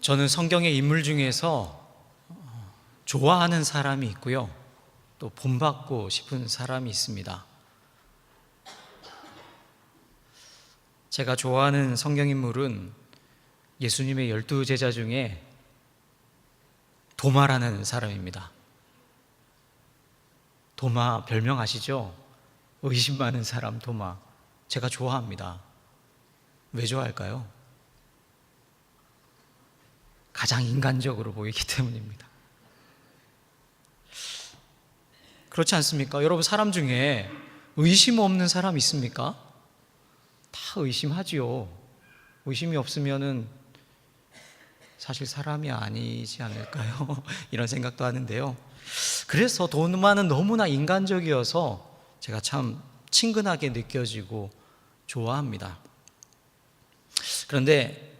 저는 성경의 인물 중에서 좋아하는 사람이 있고요, 또 본받고 싶은 사람이 있습니다. 제가 좋아하는 성경 인물은 예수님의 12제자 중에 도마라는 사람입니다. 도마 별명 아시죠? 의심 많은 사람 도마. 제가 좋아합니다. 왜 좋아할까요? 가장 인간적으로 보이기 때문입니다. 그렇지 않습니까? 여러분, 사람 중에 의심 없는 사람 있습니까? 다 의심하지요. 의심이 없으면은 사실 사람이 아니지 않을까요? 이런 생각도 하는데요. 그래서 도마는 너무나 인간적이어서 제가 참 친근하게 느껴지고 좋아합니다. 그런데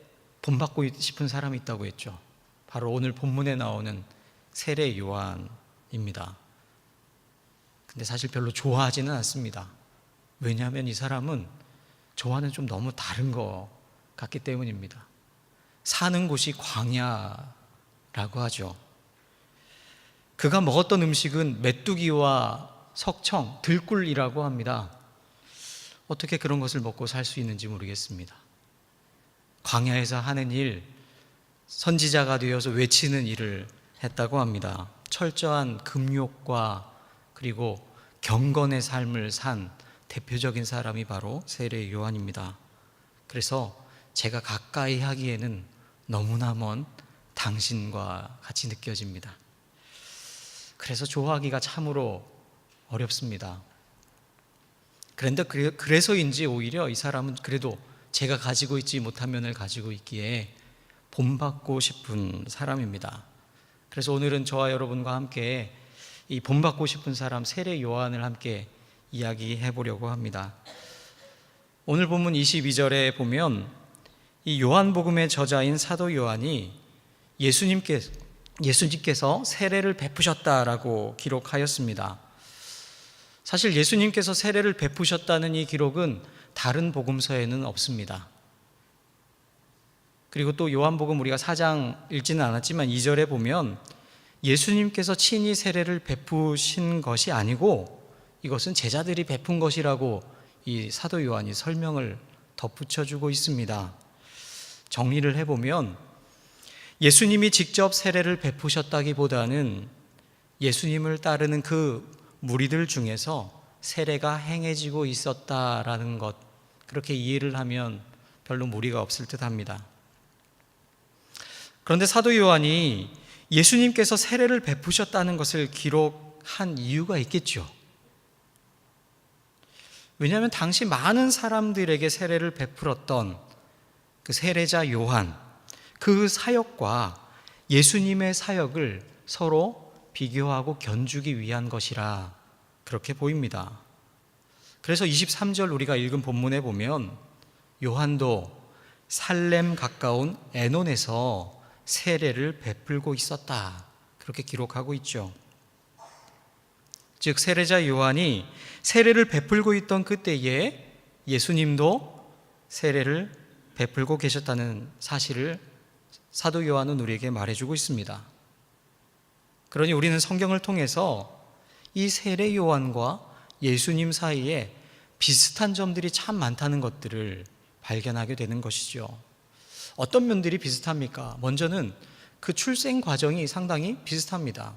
본받고 싶은 사람이 있다고 했죠. 바로 오늘 본문에 나오는 세례 요한입니다. 근데 사실 별로 좋아하지는 않습니다. 왜냐하면 이 사람은 저와는 좀 너무 다른 것 같기 때문입니다. 사는 곳이 광야라고 하죠. 그가 먹었던 음식은 메뚜기와 석청, 들꿀이라고 합니다. 어떻게 그런 것을 먹고 살 수 있는지 모르겠습니다. 광야에서 하는 일, 선지자가 되어서 외치는 일을 했다고 합니다. 철저한 금욕과 그리고 경건의 삶을 산 대표적인 사람이 바로 세례 요한입니다. 그래서 제가 가까이 하기에는 너무나 먼 당신과 같이 느껴집니다. 그래서 좋아하기가 참으로 어렵습니다. 그런데 그래서인지 오히려 이 사람은 그래도 제가 가지고 있지 못한 면을 가지고 있기에 본받고 싶은 사람입니다. 그래서 오늘은 저와 여러분과 함께 이 본받고 싶은 사람 세례 요한을 함께 이야기해 보려고 합니다. 오늘 본문 22절에 보면 이 요한복음의 저자인 사도 요한이 예수님께서 세례를 베푸셨다라고 기록하였습니다. 사실 예수님께서 세례를 베푸셨다는 이 기록은 다른 복음서에는 없습니다. 그리고 또 요한복음 우리가 4장 읽지는 않았지만 2절에 보면 예수님께서 친히 세례를 베푸신 것이 아니고 이것은 제자들이 베푼 것이라고 이 사도 요한이 설명을 덧붙여주고 있습니다. 정리를 해보면 예수님이 직접 세례를 베푸셨다기보다는 예수님을 따르는 그 무리들 중에서 세례가 행해지고 있었다라는 것, 그렇게 이해를 하면 별로 무리가 없을 듯합니다. 그런데 사도 요한이 예수님께서 세례를 베푸셨다는 것을 기록한 이유가 있겠죠. 왜냐하면 당시 많은 사람들에게 세례를 베풀었던 그 세례자 요한, 그 사역과 예수님의 사역을 서로 비교하고 견주기 위한 것이라 그렇게 보입니다. 그래서 23절 우리가 읽은 본문에 보면 요한도 살렘 가까운 에논에서 세례를 베풀고 있었다, 그렇게 기록하고 있죠. 즉 세례자 요한이 세례를 베풀고 있던 그때에 예수님도 세례를 베풀고 계셨다는 사실을 사도 요한은 우리에게 말해주고 있습니다. 그러니 우리는 성경을 통해서 이 세례 요한과 예수님 사이에 비슷한 점들이 참 많다는 것들을 발견하게 되는 것이죠. 어떤 면들이 비슷합니까? 먼저는 그 출생 과정이 상당히 비슷합니다.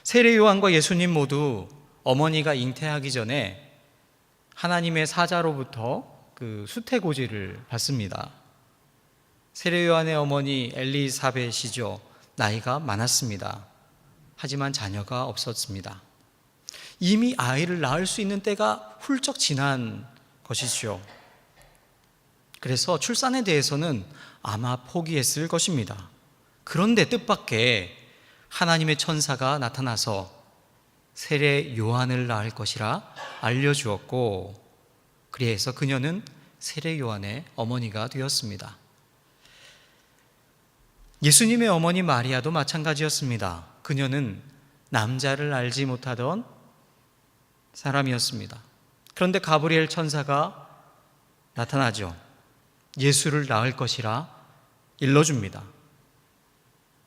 세례 요한과 예수님 모두 어머니가 잉태하기 전에 하나님의 사자로부터 그 수태고지를 받습니다. 세례 요한의 어머니 엘리사벳이죠. 나이가 많았습니다. 하지만 자녀가 없었습니다. 이미 아이를 낳을 수 있는 때가 훌쩍 지난 것이죠. 그래서 출산에 대해서는 아마 포기했을 것입니다. 그런데 뜻밖의 하나님의 천사가 나타나서 세례 요한을 낳을 것이라 알려주었고, 그래서 그녀는 세례 요한의 어머니가 되었습니다. 예수님의 어머니 마리아도 마찬가지였습니다. 그녀는 남자를 알지 못하던 사람이었습니다. 그런데 가브리엘 천사가 나타나죠. 예수를 낳을 것이라 일러줍니다.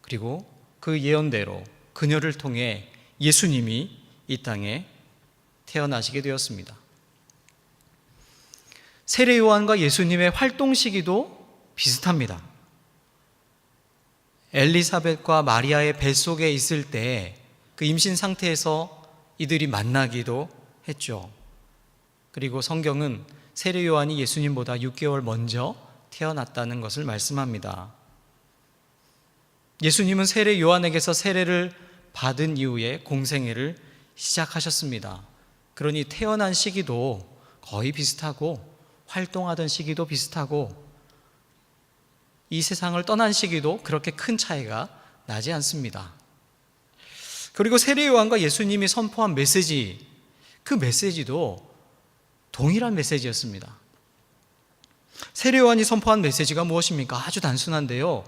그리고 그 예언대로 그녀를 통해 예수님이 이 땅에 태어나시게 되었습니다. 세례 요한과 예수님의 활동 시기도 비슷합니다. 엘리사벳과 마리아의 뱃속에 있을 때 그 임신 상태에서 이들이 만나기도 했죠. 그리고 성경은 세례 요한이 예수님보다 6개월 먼저 태어났다는 것을 말씀합니다. 예수님은 세례 요한에게서 세례를 받은 이후에 공생애를 시작하셨습니다. 그러니 태어난 시기도 거의 비슷하고 활동하던 시기도 비슷하고 이 세상을 떠난 시기도 그렇게 큰 차이가 나지 않습니다. 그리고 세례 요한과 예수님이 선포한 메시지, 그 메시지도 동일한 메시지였습니다. 세례 요한이 선포한 메시지가 무엇입니까? 아주 단순한데요.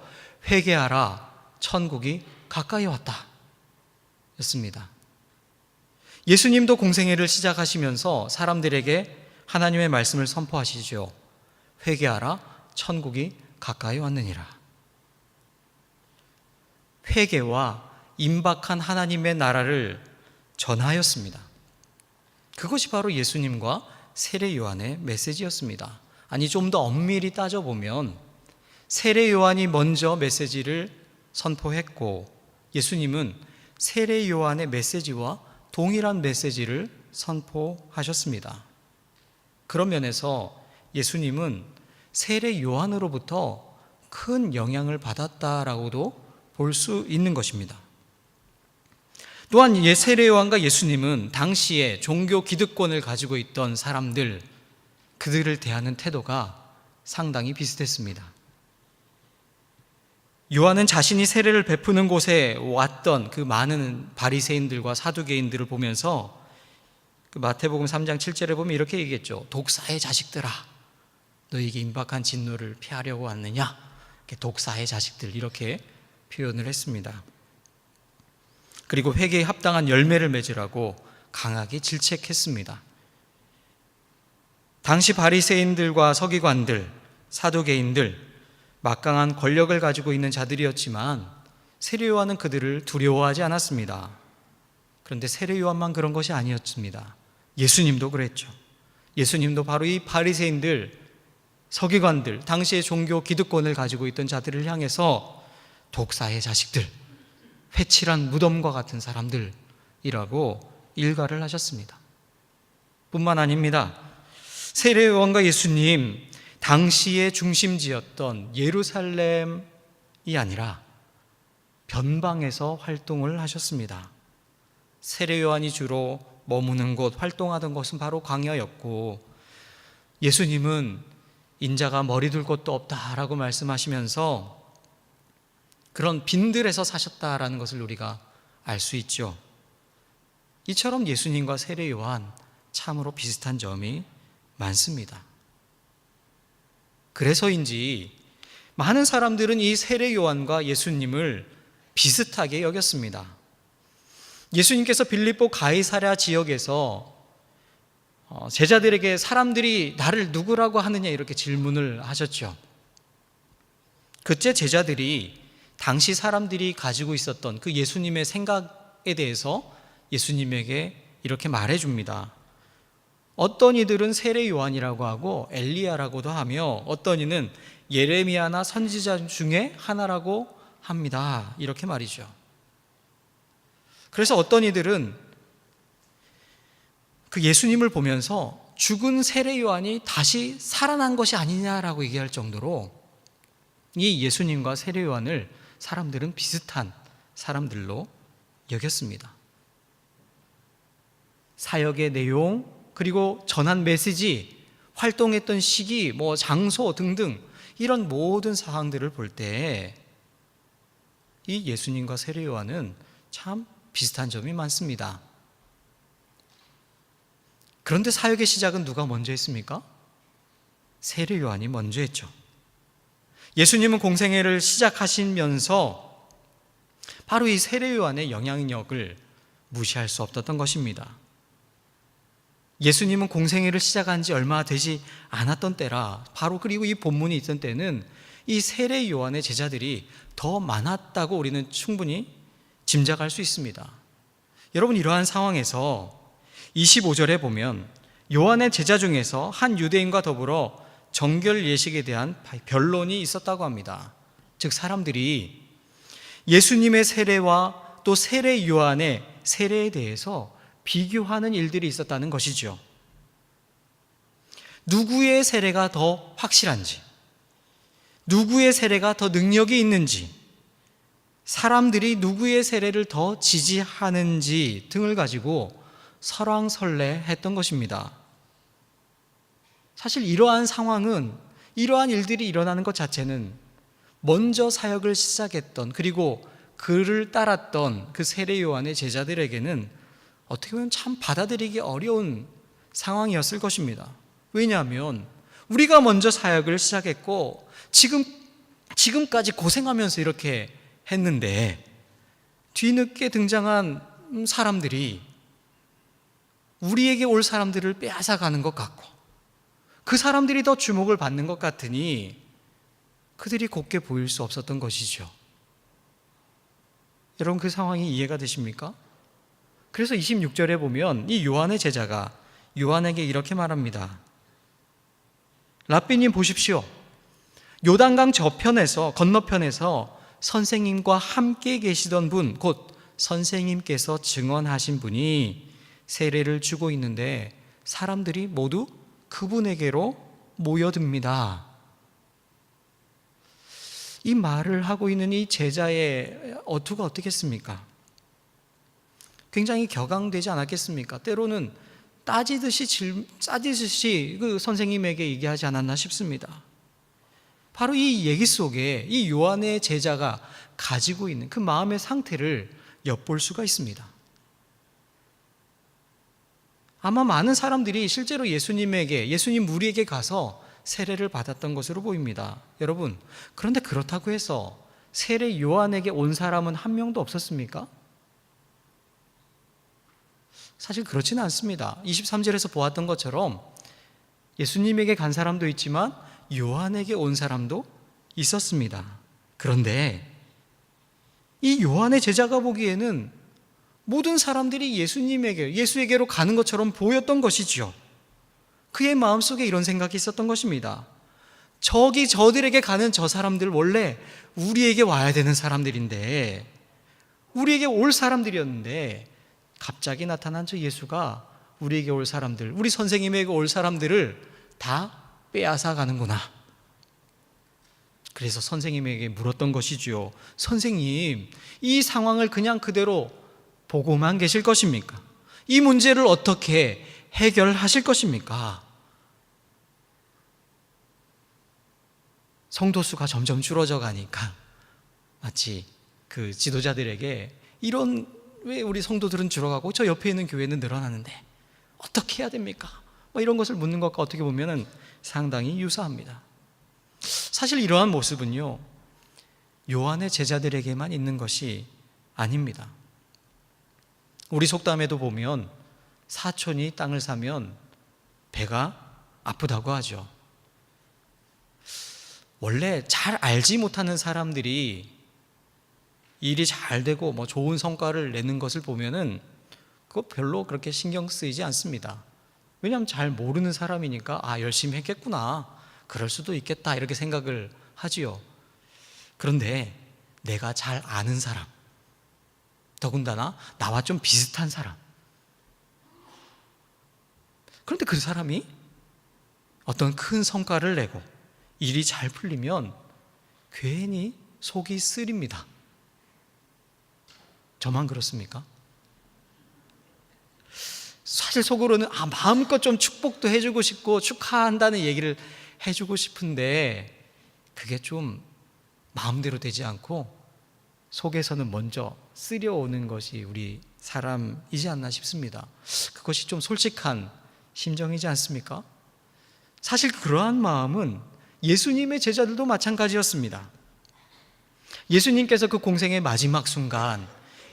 회개하라, 천국이 가까이 왔다 였습니다. 예수님도 공생애를 시작하시면서 사람들에게 하나님의 말씀을 선포하시죠. 회개하라, 천국이 가까이 왔느니라. 회개와 임박한 하나님의 나라를 전하였습니다. 그것이 바로 예수님과 세례 요한의 메시지였습니다. 아니, 좀 더 엄밀히 따져보면 세례 요한이 먼저 메시지를 선포했고 예수님은 세례 요한의 메시지와 동일한 메시지를 선포하셨습니다. 그런 면에서 예수님은 세례 요한으로부터 큰 영향을 받았다라고도 볼 수 있는 것입니다. 또한 세례 요한과 예수님은 당시에 종교 기득권을 가지고 있던 사람들, 그들을 대하는 태도가 상당히 비슷했습니다. 요한은 자신이 세례를 베푸는 곳에 왔던 그 많은 바리새인들과 사두개인들을 보면서 그 마태복음 3장 7절에 보면 이렇게 얘기했죠. 독사의 자식들아, 너에게 임박한 진노를 피하려고 왔느냐? 독사의 자식들, 이렇게 표현을 했습니다. 그리고 회개에 합당한 열매를 맺으라고 강하게 질책했습니다. 당시 바리새인들과 서기관들, 사두개인들, 막강한 권력을 가지고 있는 자들이었지만 세례 요한은 그들을 두려워하지 않았습니다. 그런데 세례 요한만 그런 것이 아니었습니다. 예수님도 그랬죠. 예수님도 바로 이 바리새인들, 서기관들, 당시의 종교 기득권을 가지고 있던 자들을 향해서 독사의 자식들, 회칠한 무덤과 같은 사람들이라고 일갈을 하셨습니다. 뿐만 아닙니다. 세례 요한과 예수님, 당시의 중심지였던 예루살렘이 아니라 변방에서 활동을 하셨습니다. 세례 요한이 주로 머무는 곳, 활동하던 곳은 바로 광야였고 예수님은 인자가 머리 둘 곳도 없다라고 말씀하시면서 그런 빈들에서 사셨다라는 것을 우리가 알 수 있죠. 이처럼 예수님과 세례 요한 참으로 비슷한 점이 많습니다. 그래서인지 많은 사람들은 이 세례 요한과 예수님을 비슷하게 여겼습니다. 예수님께서 빌립보 가이사랴 지역에서 제자들에게 사람들이 나를 누구라고 하느냐 이렇게 질문을 하셨죠. 그때 제자들이 당시 사람들이 가지고 있었던 그 예수님의 생각에 대해서 예수님에게 이렇게 말해줍니다. 어떤 이들은 세례 요한이라고 하고 엘리야라고도 하며 어떤 이는 예레미야나 선지자 중에 하나라고 합니다. 이렇게 말이죠. 그래서 어떤 이들은 그 예수님을 보면서 죽은 세례 요한이 다시 살아난 것이 아니냐라고 얘기할 정도로 이 예수님과 세례 요한을 사람들은 비슷한 사람들로 여겼습니다. 사역의 내용, 그리고 전한 메시지, 활동했던 시기, 장소 등등 이런 모든 사항들을 볼 때 이 예수님과 세례 요한은 참 비슷한 점이 많습니다. 그런데 사역의 시작은 누가 먼저 했습니까? 세례 요한이 먼저 했죠. 예수님은 공생애를 시작하시면서 바로 이 세례 요한의 영향력을 무시할 수 없었던 것입니다. 예수님은 공생애를 시작한 지 얼마 되지 않았던 때라, 바로 그리고 이 본문이 있던 때는 이 세례 요한의 제자들이 더 많았다고 우리는 충분히 짐작할 수 있습니다. 여러분, 이러한 상황에서 25절에 보면 요한의 제자 중에서 한 유대인과 더불어 정결 예식에 대한 변론이 있었다고 합니다. 즉, 사람들이 예수님의 세례와 또 세례 요한의 세례에 대해서 비교하는 일들이 있었다는 것이죠. 누구의 세례가 더 확실한지, 누구의 세례가 더 능력이 있는지, 사람들이 누구의 세례를 더 지지하는지 등을 가지고 설왕설래했던 것입니다. 사실 이러한 상황은, 이러한 일들이 일어나는 것 자체는 먼저 사역을 시작했던, 그리고 그를 따랐던 그 세례 요한의 제자들에게는 어떻게 보면 참 받아들이기 어려운 상황이었을 것입니다. 왜냐하면 우리가 먼저 사역을 시작했고 지금까지 고생하면서 이렇게 했는데 뒤늦게 등장한 사람들이 우리에게 올 사람들을 빼앗아가는 것 같고, 그 사람들이 더 주목을 받는 것 같으니 그들이 곱게 보일 수 없었던 것이죠. 여러분, 그 상황이 이해가 되십니까? 그래서 26절에 보면 이 요한의 제자가 요한에게 이렇게 말합니다. 랍비님, 보십시오. 요단강 건너편에서 선생님과 함께 계시던 분, 곧 선생님께서 증언하신 분이 세례를 주고 있는데 사람들이 모두 그분에게로 모여듭니다. 이 말을 하고 있는 이 제자의 어투가 어떻겠습니까? 굉장히 격앙되지 않았겠습니까? 때로는 따지듯이 그 선생님에게 얘기하지 않았나 싶습니다. 바로 이 얘기 속에 이 요한의 제자가 가지고 있는 그 마음의 상태를 엿볼 수가 있습니다. 아마 많은 사람들이 실제로 예수님 무리에게 가서 세례를 받았던 것으로 보입니다. 여러분, 그런데 그렇다고 해서 세례 요한에게 온 사람은 한 명도 없었습니까? 사실 그렇지는 않습니다. 23절에서 보았던 것처럼 예수님에게 간 사람도 있지만 요한에게 온 사람도 있었습니다. 그런데 이 요한의 제자가 보기에는 모든 사람들이 예수에게로 가는 것처럼 보였던 것이죠. 그의 마음속에 이런 생각이 있었던 것입니다. 저들에게 가는 저 사람들 원래 우리에게 와야 되는 사람들인데, 우리에게 올 사람들이었는데 갑자기 나타난 저 예수가 우리에게 올 사람들, 우리 선생님에게 올 사람들을 다 빼앗아 가는구나. 그래서 선생님에게 물었던 것이지요. 선생님, 이 상황을 그냥 그대로 보고만 계실 것입니까? 이 문제를 어떻게 해결하실 것입니까? 성도 수가 점점 줄어져 가니까 마치 그 지도자들에게 왜 우리 성도들은 줄어가고 저 옆에 있는 교회는 늘어나는데 어떻게 해야 됩니까? 이런 것을 묻는 것과 어떻게 보면 상당히 유사합니다. 사실 이러한 모습은요, 요한의 제자들에게만 있는 것이 아닙니다. 우리 속담에도 보면 사촌이 땅을 사면 배가 아프다고 하죠. 원래 잘 알지 못하는 사람들이 일이 잘 되고 좋은 성과를 내는 것을 보면은 그거 별로 그렇게 신경 쓰이지 않습니다. 왜냐하면 잘 모르는 사람이니까 열심히 했겠구나, 그럴 수도 있겠다, 이렇게 생각을 하지요. 그런데 내가 잘 아는 사람, 더군다나 나와 좀 비슷한 사람, 그런데 그 사람이 어떤 큰 성과를 내고 일이 잘 풀리면 괜히 속이 쓰립니다. 저만 그렇습니까? 사실 속으로는 마음껏 좀 축복도 해주고 싶고 축하한다는 얘기를 해주고 싶은데 그게 좀 마음대로 되지 않고 속에서는 먼저 쓰려오는 것이 우리 사람이지 않나 싶습니다. 그것이 좀 솔직한 심정이지 않습니까? 사실 그러한 마음은 예수님의 제자들도 마찬가지였습니다. 예수님께서 그 공생의 마지막 순간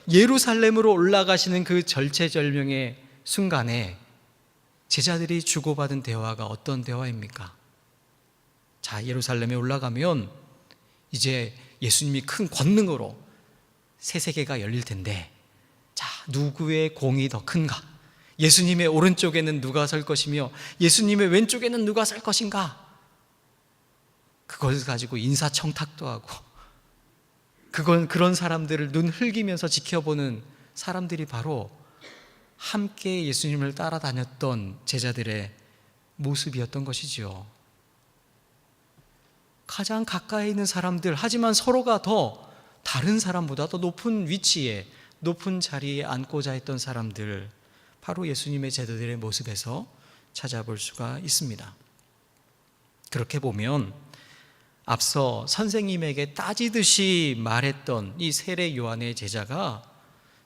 예루살렘으로 올라가시는 그 절체절명의 순간에 제자들이 주고받은 대화가 어떤 대화입니까? 자, 예루살렘에 올라가면 이제 예수님이 큰 권능으로 새 세계가 열릴 텐데, 자, 누구의 공이 더 큰가? 예수님의 오른쪽에는 누가 설 것이며 예수님의 왼쪽에는 누가 설 것인가? 그걸 가지고 인사청탁도 하고, 그런 사람들을 눈 흘기면서 지켜보는 사람들이 바로 함께 예수님을 따라다녔던 제자들의 모습이었던 것이지요. 가장 가까이 있는 사람들, 하지만 서로가 더 다른 사람보다 더 높은 위치에, 높은 자리에 앉고자 했던 사람들, 바로 예수님의 제자들의 모습에서 찾아볼 수가 있습니다. 그렇게 보면 앞서 선생님에게 따지듯이 말했던 이 세례 요한의 제자가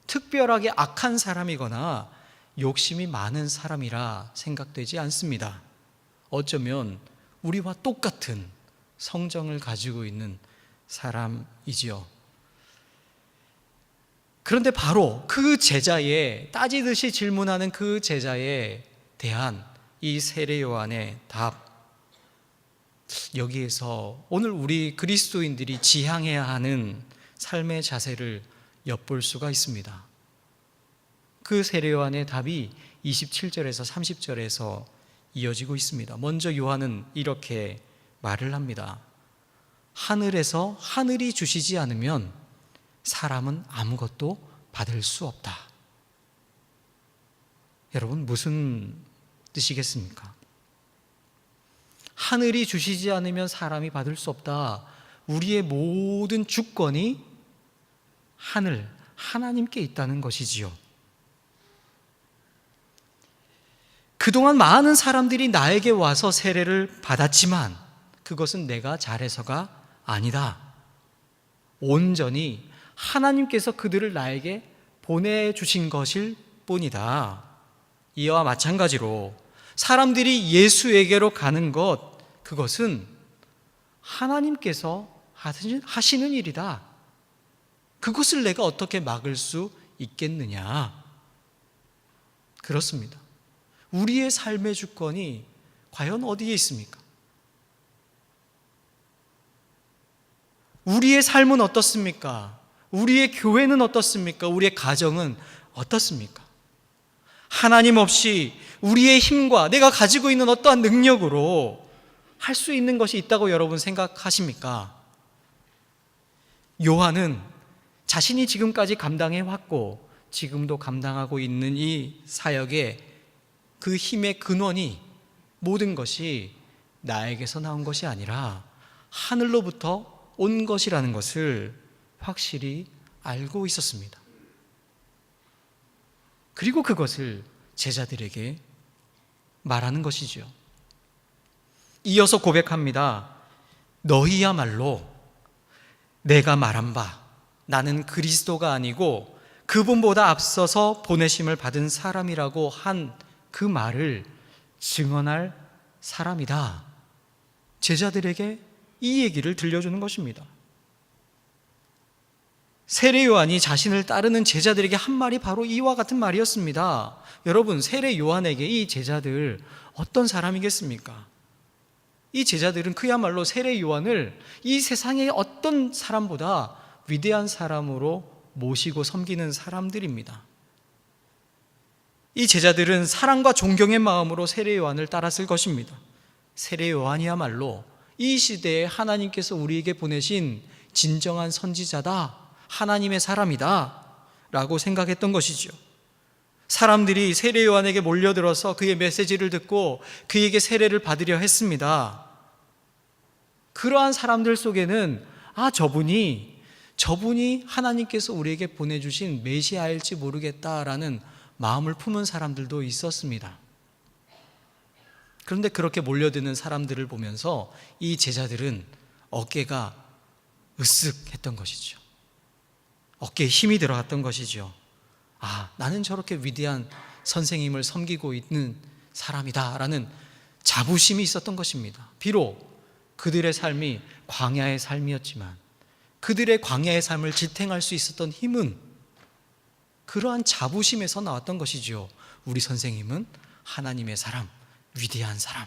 특별하게 악한 사람이거나 욕심이 많은 사람이라 생각되지 않습니다. 어쩌면 우리와 똑같은 성정을 가지고 있는 사람이지요. 그런데 바로 그 제자의, 따지듯이 질문하는 그 제자에 대한 이 세례 요한의 답, 여기에서 오늘 우리 그리스도인들이 지향해야 하는 삶의 자세를 엿볼 수가 있습니다. 그 세례 요한의 답이 27절에서 30절에서 이어지고 있습니다. 먼저 요한은 이렇게 말을 합니다. 하늘에서 하늘이 주시지 않으면 사람은 아무것도 받을 수 없다. 여러분, 무슨 뜻이겠습니까? 하늘이 주시지 않으면 사람이 받을 수 없다. 우리의 모든 주권이 하나님께 있다는 것이지요. 그동안 많은 사람들이 나에게 와서 세례를 받았지만 그것은 내가 잘해서가 아니다. 온전히 하나님께서 그들을 나에게 보내주신 것일 뿐이다. 이와 마찬가지로 사람들이 예수에게로 가는 것, 그것은 하나님께서 하시는 일이다. 그것을 내가 어떻게 막을 수 있겠느냐? 그렇습니다. 우리의 삶의 주권이 과연 어디에 있습니까? 우리의 삶은 어떻습니까? 우리의 교회는 어떻습니까? 우리의 가정은 어떻습니까? 하나님 없이 우리의 힘과 내가 가지고 있는 어떠한 능력으로 할 수 있는 것이 있다고 여러분 생각하십니까? 요한은 자신이 지금까지 감당해 왔고 지금도 감당하고 있는 이 사역의 그 힘의 근원이, 모든 것이 나에게서 나온 것이 아니라 하늘로부터 온 것이라는 것을 확실히 알고 있었습니다. 그리고 그것을 제자들에게 말하는 것이죠. 이어서 고백합니다. 너희야말로 내가 말한 바 나는 그리스도가 아니고 그분보다 앞서서 보내심을 받은 사람이라고 한 그 말을 증언할 사람이다. 제자들에게 이 얘기를 들려주는 것입니다. 세례 요한이 자신을 따르는 제자들에게 한 말이 바로 이와 같은 말이었습니다. 여러분, 세례 요한에게 이 제자들 어떤 사람이겠습니까? 이 제자들은 그야말로 세례 요한을 이 세상의 어떤 사람보다 위대한 사람으로 모시고 섬기는 사람들입니다. 이 제자들은 사랑과 존경의 마음으로 세례 요한을 따랐을 것입니다. 세례 요한이야말로 이 시대에 하나님께서 우리에게 보내신 진정한 선지자다, 하나님의 사람이다 라고 생각했던 것이죠. 사람들이 세례 요한에게 몰려들어서 그의 메시지를 듣고 그에게 세례를 받으려 했습니다. 그러한 사람들 속에는 저분이 하나님께서 우리에게 보내주신 메시아일지 모르겠다라는 마음을 품은 사람들도 있었습니다. 그런데 그렇게 몰려드는 사람들을 보면서 이 제자들은 어깨가 으쓱했던 것이죠. 어깨에 힘이 들어갔던 것이죠. 나는 저렇게 위대한 선생님을 섬기고 있는 사람이다 라는 자부심이 있었던 것입니다. 비록 그들의 삶이 광야의 삶이었지만 그들의 광야의 삶을 지탱할 수 있었던 힘은 그러한 자부심에서 나왔던 것이죠. 우리 선생님은 하나님의 사람, 위대한 사람,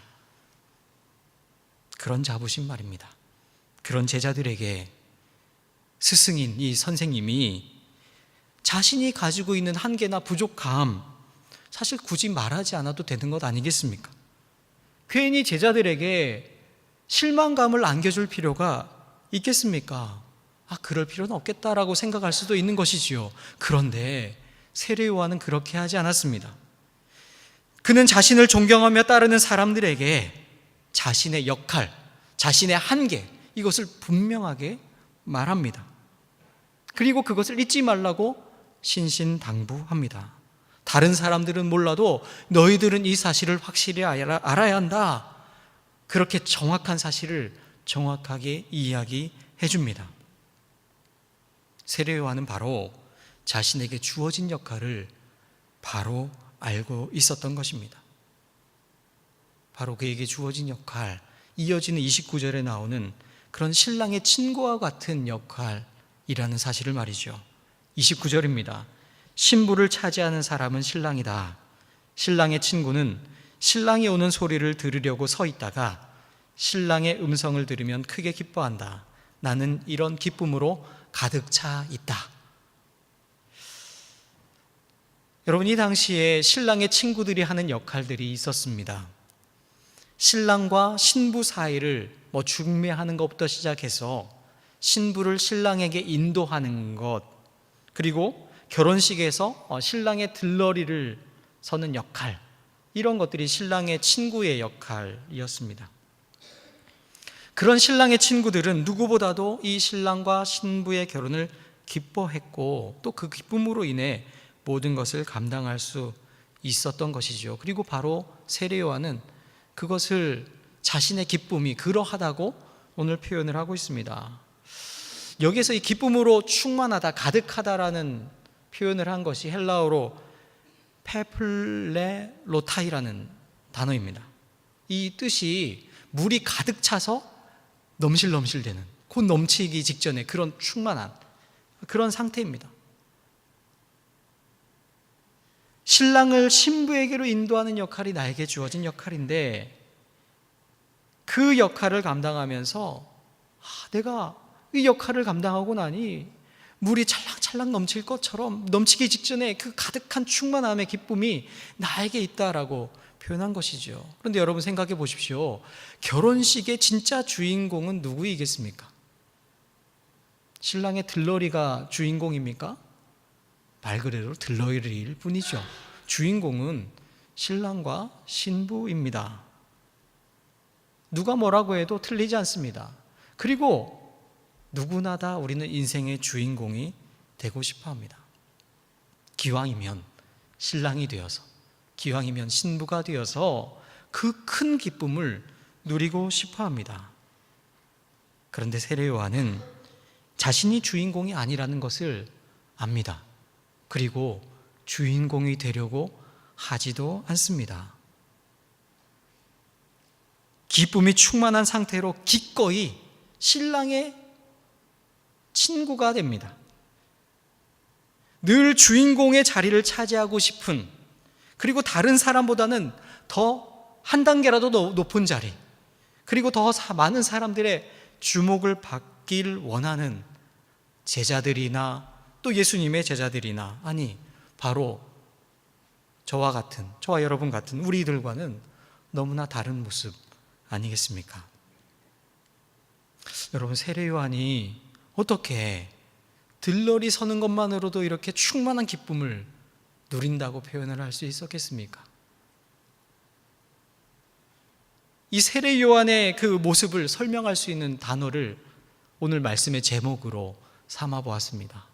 그런 자부심 말입니다. 그런 제자들에게 스승인 이 선생님이 자신이 가지고 있는 한계나 부족함, 사실 굳이 말하지 않아도 되는 것 아니겠습니까? 괜히 제자들에게 실망감을 안겨줄 필요가 있겠습니까? 그럴 필요는 없겠다라고 생각할 수도 있는 것이지요. 그런데 세례 요한은 그렇게 하지 않았습니다. 그는 자신을 존경하며 따르는 사람들에게 자신의 역할, 자신의 한계, 이것을 분명하게 말합니다. 그리고 그것을 잊지 말라고 신신당부합니다. 다른 사람들은 몰라도 너희들은 이 사실을 확실히 알아야 한다. 그렇게 정확한 사실을 정확하게 이야기해 줍니다. 세례 요한은 바로 자신에게 주어진 역할을 바로 알고 있었던 것입니다. 바로 그에게 주어진 역할, 이어지는 29절에 나오는 그런 신랑의 친구와 같은 역할이라는 사실을 말이죠. 29절입니다. 신부를 차지하는 사람은 신랑이다. 신랑의 친구는 신랑이 오는 소리를 들으려고 서 있다가 신랑의 음성을 들으면 크게 기뻐한다. 나는 이런 기쁨으로 가득 차 있다. 여러분, 이 당시에 신랑의 친구들이 하는 역할들이 있었습니다. 신랑과 신부 사이를 중매하는 것부터 시작해서 신부를 신랑에게 인도하는 것, 그리고 결혼식에서 신랑의 들러리를 서는 역할, 이런 것들이 신랑의 친구의 역할이었습니다. 그런 신랑의 친구들은 누구보다도 이 신랑과 신부의 결혼을 기뻐했고 또 그 기쁨으로 인해 모든 것을 감당할 수 있었던 것이죠. 그리고 바로 세례 요한은 그것을 자신의 기쁨이 그러하다고 오늘 표현을 하고 있습니다. 여기에서 이 기쁨으로 충만하다, 가득하다라는 표현을 한 것이 헬라어로 페플레로타이라는 단어입니다. 이 뜻이 물이 가득 차서 넘실넘실되는, 곧 넘치기 직전에 그런 충만한 그런 상태입니다. 신랑을 신부에게로 인도하는 역할이 나에게 주어진 역할인데 그 역할을 감당하면서 내가 이 역할을 감당하고 나니 물이 찰랑찰랑 넘칠 것처럼 넘치기 직전에 그 가득한 충만함의 기쁨이 나에게 있다라고 표현한 것이죠. 그런데 여러분 생각해 보십시오. 결혼식의 진짜 주인공은 누구이겠습니까? 신랑의 들러리가 주인공입니까? 말 그대로 들러리일 뿐이죠. 주인공은 신랑과 신부입니다. 누가 뭐라고 해도 틀리지 않습니다. 그리고 누구나 다 우리는 인생의 주인공이 되고 싶어 합니다. 기왕이면 신랑이 되어서, 기왕이면 신부가 되어서 그 큰 기쁨을 누리고 싶어 합니다. 그런데 세례 요한은 자신이 주인공이 아니라는 것을 압니다. 그리고 주인공이 되려고 하지도 않습니다. 기쁨이 충만한 상태로 기꺼이 신랑의 친구가 됩니다. 늘 주인공의 자리를 차지하고 싶은, 그리고 다른 사람보다는 더 한 단계라도 높은 자리, 그리고 더 많은 사람들의 주목을 받길 원하는 제자들이나 또 예수님의 제자들이나, 아니 바로 저와 여러분 같은 우리들과는 너무나 다른 모습 아니겠습니까? 여러분, 세례 요한이 어떻게 들러리 서는 것만으로도 이렇게 충만한 기쁨을 누린다고 표현을 할 수 있었겠습니까? 이 세례 요한의 그 모습을 설명할 수 있는 단어를 오늘 말씀의 제목으로 삼아 보았습니다.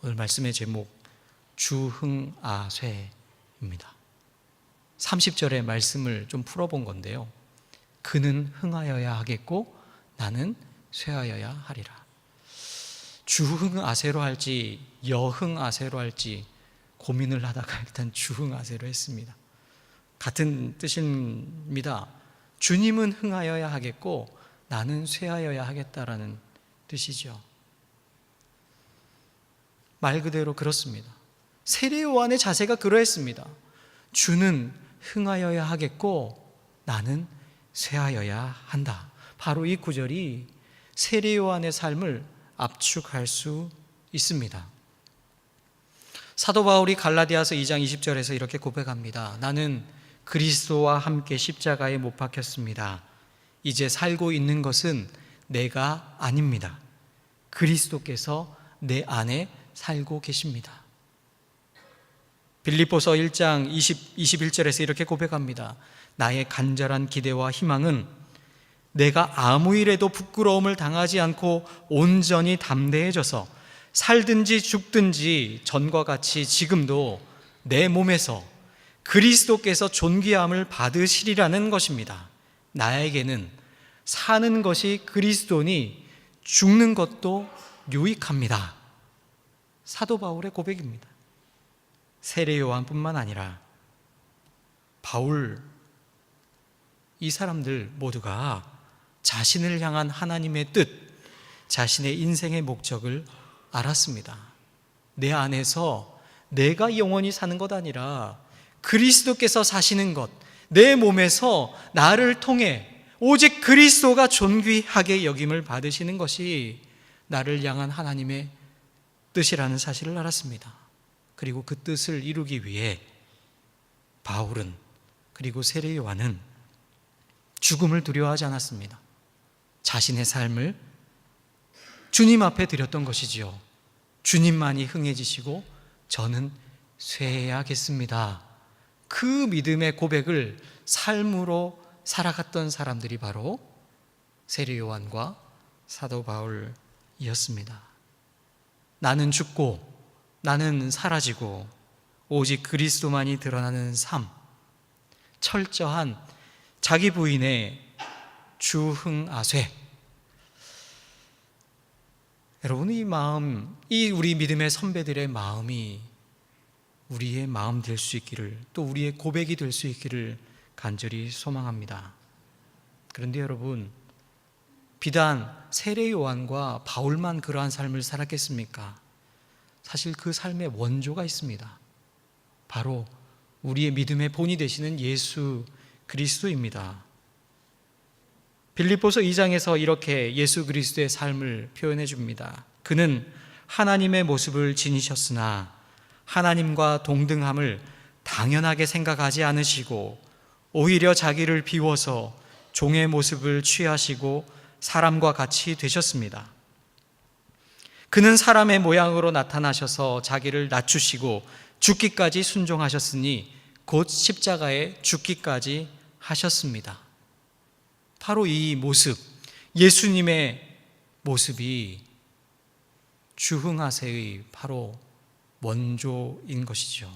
오늘 말씀의 제목 주흥아쇠입니다. 30절의 말씀을 좀 풀어본 건데요. 그는 흥하여야 하겠고 나는 쇠하여야 하리라. 주흥아세로 할지 여흥아세로 할지 고민을 하다가 일단 주흥아세로 했습니다. 같은 뜻입니다. 주님은 흥하여야 하겠고 나는 쇠하여야 하겠다라는 뜻이죠. 말 그대로 그렇습니다. 세례 요한의 자세가 그러했습니다. 주는 흥하여야 하겠고 나는 쇠하여야 한다. 바로 이 구절이 세례 요한의 삶을 압축할 수 있습니다. 사도 바울이 갈라디아서 2장 20절에서 이렇게 고백합니다. 나는 그리스도와 함께 십자가에 못 박혔습니다. 이제 살고 있는 것은 내가 아닙니다. 그리스도께서 내 안에 살고 계십니다. 빌립보서 1장 21절에서 이렇게 고백합니다. 나의 간절한 기대와 희망은 내가 아무 일에도 부끄러움을 당하지 않고 온전히 담대해져서 살든지 죽든지 전과 같이 지금도 내 몸에서 그리스도께서 존귀함을 받으시리라는 것입니다. 나에게는 사는 것이 그리스도니 죽는 것도 유익합니다. 사도 바울의 고백입니다. 세례 요한뿐만 아니라 바울, 이 사람들 모두가 자신을 향한 하나님의 뜻, 자신의 인생의 목적을 알았습니다. 내 안에서 내가 영원히 사는 것 아니라 그리스도께서 사시는 것, 내 몸에서 나를 통해 오직 그리스도가 존귀하게 여김을 받으시는 것이 나를 향한 하나님의 뜻이라는 사실을 알았습니다. 그리고 그 뜻을 이루기 위해 바울은, 그리고 세례 요한은 죽음을 두려워하지 않았습니다. 자신의 삶을 주님 앞에 드렸던 것이지요. 주님만이 흥해지시고 저는 쇠해야겠습니다. 그 믿음의 고백을 삶으로 살아갔던 사람들이 바로 세례 요한과 사도 바울이었습니다. 나는 죽고 나는 사라지고 오직 그리스도만이 드러나는 삶, 철저한 자기 부인의 주흥아쇠. 여러분, 이 마음, 이 우리 믿음의 선배들의 마음이 우리의 마음 될 수 있기를, 또 우리의 고백이 될 수 있기를 간절히 소망합니다. 그런데 여러분, 비단 세례 요한과 바울만 그러한 삶을 살았겠습니까? 사실 그 삶의 원조가 있습니다. 바로 우리의 믿음의 본이 되시는 예수 그리스도입니다. 빌립보서 2장에서 이렇게 예수 그리스도의 삶을 표현해 줍니다. 그는 하나님의 모습을 지니셨으나 하나님과 동등함을 당연하게 생각하지 않으시고 오히려 자기를 비워서 종의 모습을 취하시고 사람과 같이 되셨습니다. 그는 사람의 모양으로 나타나셔서 자기를 낮추시고 죽기까지 순종하셨으니 곧 십자가에 죽기까지 하셨습니다. 바로 이 모습, 예수님의 모습이 주흥아세의 바로 원조인 것이죠.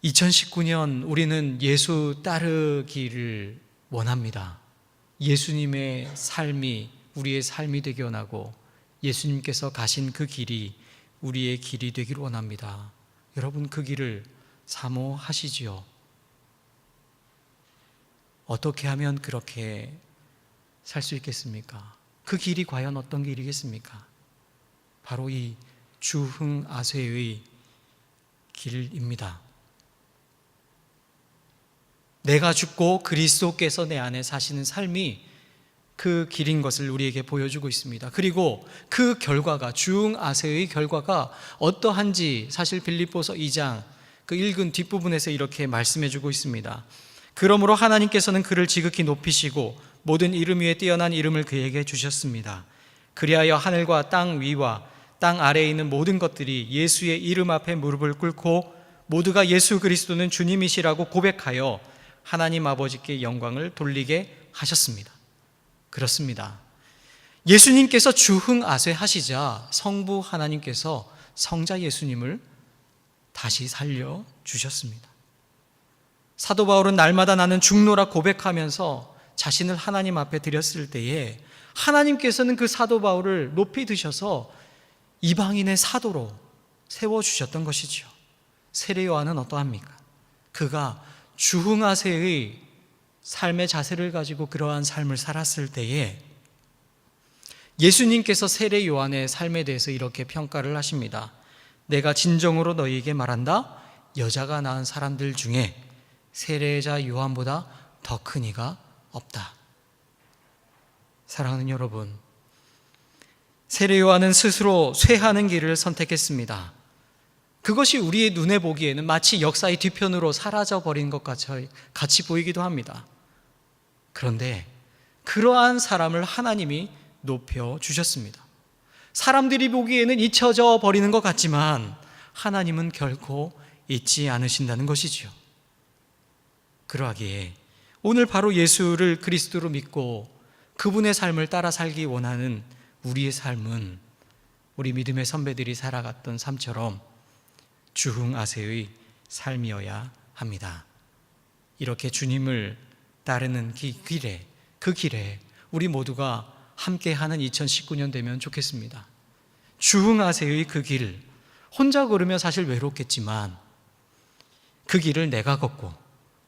2019년 우리는 예수 따르기를 원합니다. 예수님의 삶이 우리의 삶이 되기 원하고 예수님께서 가신 그 길이 우리의 길이 되기를 원합니다. 여러분, 그 길을 사모하시지요? 어떻게 하면 그렇게 살 수 있겠습니까? 그 길이 과연 어떤 길이겠습니까? 바로 이 주흥아세의 길입니다. 내가 죽고 그리스도께서 내 안에 사시는 삶이 그 길인 것을 우리에게 보여주고 있습니다. 그리고 그 결과가, 주흥아세의 결과가 어떠한지 사실 빌립보서 2장 그 읽은 뒷부분에서 이렇게 말씀해주고 있습니다. 그러므로 하나님께서는 그를 지극히 높이시고 모든 이름 위에 뛰어난 이름을 그에게 주셨습니다. 그리하여 하늘과 땅 위와 땅 아래에 있는 모든 것들이 예수의 이름 앞에 무릎을 꿇고 모두가 예수 그리스도는 주님이시라고 고백하여 하나님 아버지께 영광을 돌리게 하셨습니다. 그렇습니다. 예수님께서 주흥아세하시자 성부 하나님께서 성자 예수님을 다시 살려주셨습니다. 사도 바울은 날마다 나는 죽노라 고백하면서 자신을 하나님 앞에 드렸을 때에 하나님께서는 그 사도 바울을 높이 드셔서 이방인의 사도로 세워주셨던 것이죠. 세례 요한은 어떠합니까? 그가 주흥아세의 삶의 자세를 가지고 그러한 삶을 살았을 때에 예수님께서 세례 요한의 삶에 대해서 이렇게 평가를 하십니다. 내가 진정으로 너희에게 말한다. 여자가 낳은 사람들 중에 세례자 요한보다 더 큰 이가 없다. 사랑하는 여러분, 세례 요한은 스스로 쇠하는 길을 선택했습니다. 그것이 우리의 눈에 보기에는 마치 역사의 뒤편으로 사라져버린 것 같이 보이기도 합니다. 그런데 그러한 사람을 하나님이 높여주셨습니다. 사람들이 보기에는 잊혀져 버리는 것 같지만 하나님은 결코 잊지 않으신다는 것이지요. 그러하기에 오늘 바로 예수를 그리스도로 믿고 그분의 삶을 따라 살기 원하는 우리의 삶은 우리 믿음의 선배들이 살아갔던 삶처럼 주흥아세의 삶이어야 합니다. 이렇게 주님을 따르는 그 길에 우리 모두가 함께하는 2019년 되면 좋겠습니다. 주흥아세의 그 길, 혼자 걸으면 사실 외롭겠지만 그 길을 내가 걷고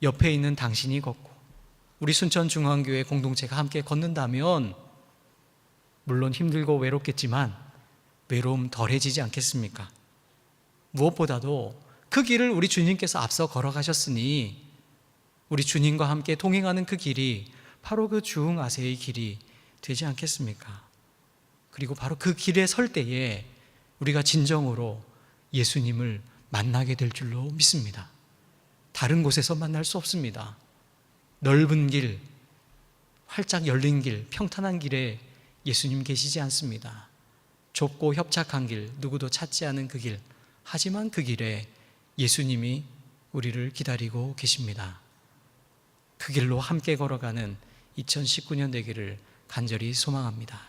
옆에 있는 당신이 걷고 우리 순천중앙교회 공동체가 함께 걷는다면 물론 힘들고 외롭겠지만 외로움 덜해지지 않겠습니까? 무엇보다도 그 길을 우리 주님께서 앞서 걸어가셨으니 우리 주님과 함께 동행하는 그 길이 바로 그 주흥아세의 길이 되지 않겠습니까? 그리고 바로 그 길에 설 때에 우리가 진정으로 예수님을 만나게 될 줄로 믿습니다. 다른 곳에서 만날 수 없습니다. 넓은 길, 활짝 열린 길, 평탄한 길에 예수님 계시지 않습니다. 좁고 협착한 길, 누구도 찾지 않은 그 길, 하지만 그 길에 예수님이 우리를 기다리고 계십니다. 그 길로 함께 걸어가는 2019년 되기를 간절히 소망합니다.